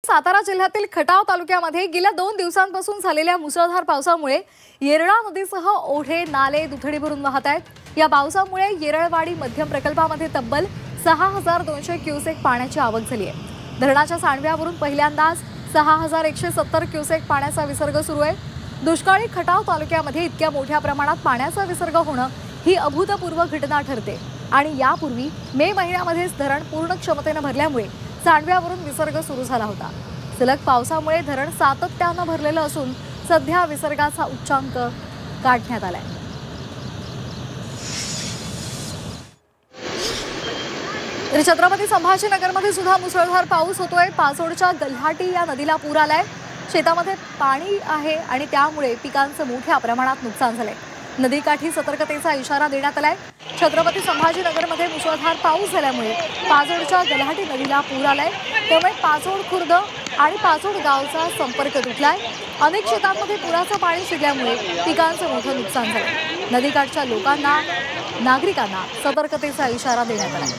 सातारा जिल्ह्यातील खटाव तालुक्यामध्ये गेल्या 2 दिवसांपासून झालेल्या मुसळधार पावसामुळे येरळा नदीसह ओढे, नाले दुथडी भरून वाहत आहेत। या पावसामुळे येरळवाडी मध्यम प्रकल्पामध्ये तब्बल 6200 क्युसेक पाण्याची आवक झाली आहे। धरणाच्या सांडव्यावरून पहिल्यांदाच 6170 क्युसेक पाण्याचा विसर्ग सुरू आहे। दुष्काळी खटाव तालुक्यामध्ये इतक्या मोठ्या प्रमाणात पाण्याचा विसर्ग होणं ही अभूतपूर्व घटना ठरते आणि यापूर्वी मे महिन्यामध्येच धरण पूर्ण क्षमतेने भरल्यामुळे सांडव्यावरून विसर्ग सुरू झाला होता। सलग पावसामुळे धरण सातत्याने भरलेलं असून सध्या विसर्गाचा उच्चांक गाठण्यात आलाय। तर छत्रपती संभाजीनगरमध्ये सुद्धा मुसळधार पाऊस होतोय। पाचोडच्या गल्हाटी या नदीला पूर आलाय। शेतामध्ये पाणी आहे आणि त्यामुळे पिकांचं मोठ्या प्रमाणात नुकसान झालंय। नदीकाठी सतर्कतेचा इशारा देण्यात आलाय। छत्रपती संभाजीनगरमध्ये मुसळधार पाऊस झाल्यामुळे पाचोडच्या गल्हाटी नदीला पूर आलाय। त्यामुळे पाचोड खुर्द आणि पाचोड गावचा संपर्क तुटलाय। अनेक शेतांमध्ये पुराचं पाणी शिरल्यामुळे पिकांचं मोठं नुकसान झालंय। नदीकाठच्या लोकांना नागरिकांना सतर्कतेचा इशारा देण्यात आलाय।